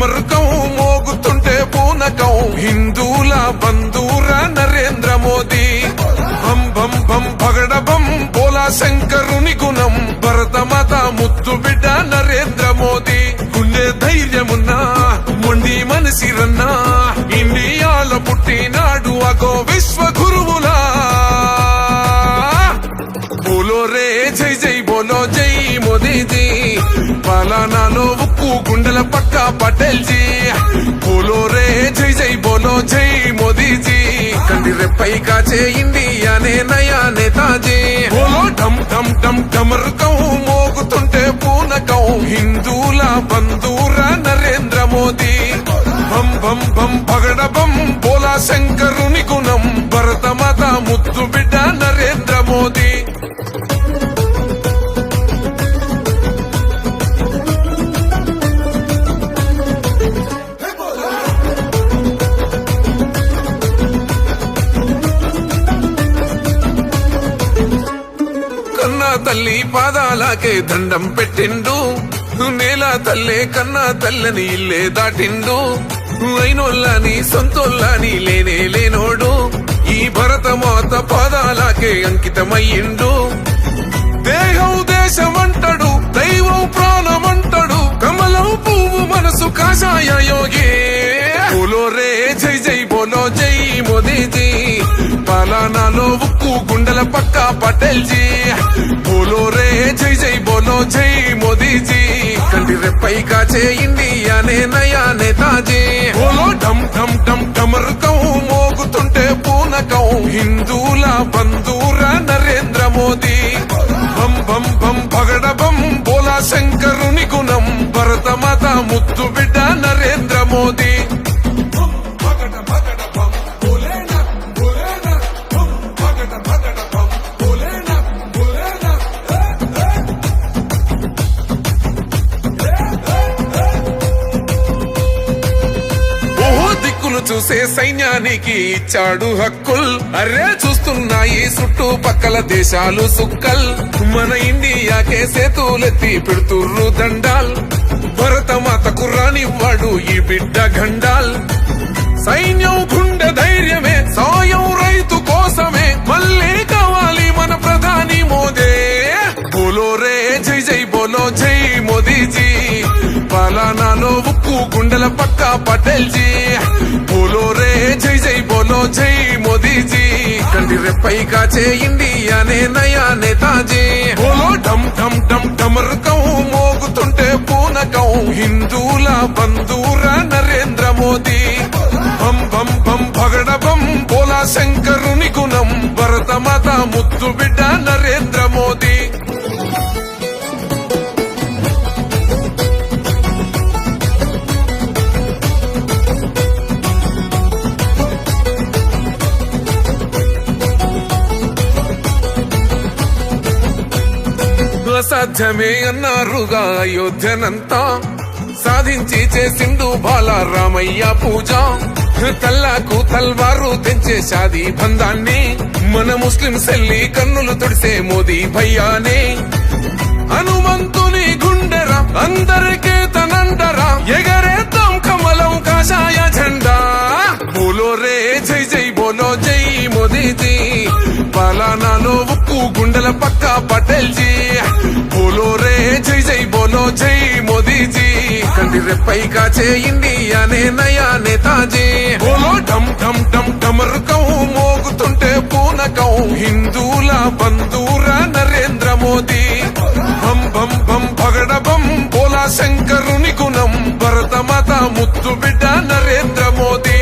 డమరుకం మోగుతుంటే పూనకం హిందూల బంధూర నరేంద్ర మోదీ బం బం బం పగడ బం బోలా శంకరుని గుణం భరతమాత ముద్దు బిడ్డ నరేంద్ర మోదీ గుండె ధైర్యమున్నా మొండి మనసిరన్నా ఇండియాలో పుట్టినాడు అగో విశ్వ గురువులా బోలో రే జై జై బోలో జై మోదీజీ పాలనాలో ఉక్కు గుండెల పక్క పటేల్ జీ బోలో రే జై జై బోలో జై మోదీజీ కంటి రెప్పై కాచే ఇండియానే నయా నేతాజీ బోలో ఢమ్ ఢమ్ ఢమ్ డమరుకం మోగుతుంటే పూనకం హిందూల బంధూర నరేంద్ర మోదీ బం బం బం పగడ బం బోలా శంకరుని గుణం భరతమాత ముద్దు బిడ్డ నరేంద్ర మోదీ తల్లి పాదాలకే దండం పెట్టిండు నేల తల్లే కన్నా తల్లని ఇల్లే దాటిండు అయినోళ్ళని సొంతోళ్ళని లేనే లేనోడు ఈ భరతమాత పాదాలకే అంకితమయ్యిండు దేహం దేశమంటాడు దైవం ప్రాణమంటాడు కమలం పువ్వు మనసు కాషాయ యోగి బోలో రే జై జై బోలో జై మోదీజీ పాలనాలో ఉక్కు గుండెల పక్క పటేల్ జీ బోలో రే జై జై బోలో జై మోదీజీ కంటి రెప్పై కాచే ఇండియానే నయా నేతాజీ బోలో ఢమ్ ఢమ్ ఢమ్ డమరుకం మోగుతుంటే పూనకం హిందూల బంధూర నరేంద్ర మోదీ బం బం బం పగడ బం బోలా శంకరుని గుణం భరతమాత ముద్దు బిడ్డ నరేంద్ర మోదీ చూసే సైన్యానికి ఇచ్చాడు హక్కుల్ అరే చూస్తున్నాయి చుట్టుపక్కల దేశాలు సుక్కల్ మన ఇండియాకే సేతులెత్తి పెడుతుర్రు దండాల్ భరతమాతకు రానివ్వాడు ఈ బిడ్డ గండాల్ సైన్యం గుండె ధైర్యమే సాయం రైతు కోసమే మళ్ళీ కావాలి మన ప్రధాని మోదీ బోలో రే జై జై బోలో జై మోదీజీ పాలనాలో ఉక్కు గుండెల పక్క పటేల్ జీ బోలో రే జై జై బోలో జై మోదీజీ కంటి రెప్పై కాచే ఇండియానే నయా నేతాజీ బోలో ఢమ్ ఢమ్ ఢమ్ డమరుకం మోగుతుంటే పూనకం హిందూల బంధూర నరేంద్ర మోదీ బం బం బం పగడ బం బోలా శంకరుని గుణం భరతమాత ముద్దు బిడ్డ నరేంద్ర మోదీ అసాధ్యమే అన్నారుగా అయోధ్యనంతా సాధించి చేసిండు బాలరామయ్య పూజ తల్లాకు తల్వారు తెంచే షాదీ బంధాన్ని మన ముస్లిం సెల్లి కన్నులు తుడిసే మోదీ భయ్యానే హనుమంతుని గుండెరా అందరికీ తనండరా ఎగరేద్దాం కమలం కాషాయ జెండా బోలో రే జై జై బోలో జై మోదీజీ పాలనాలో ఉక్కు గుండెల పక్క పటేల్ జీ బోలో రే జై జై బోలో జై మోదీజీ కంటి రెప్పై కాచే ఇండియానే నయా నేతాజీ బోలో ఢమ్ ఢమ్ ఢమ్ డమరుకం మోగుతుంటే పూనకం హిందూల బంధూర నరేంద్ర మోదీ బం బం బం పగడ బం బోలా శంకరుని గుణం భరతమాత ముద్దు బిడ్డ నరేంద్ర మోదీ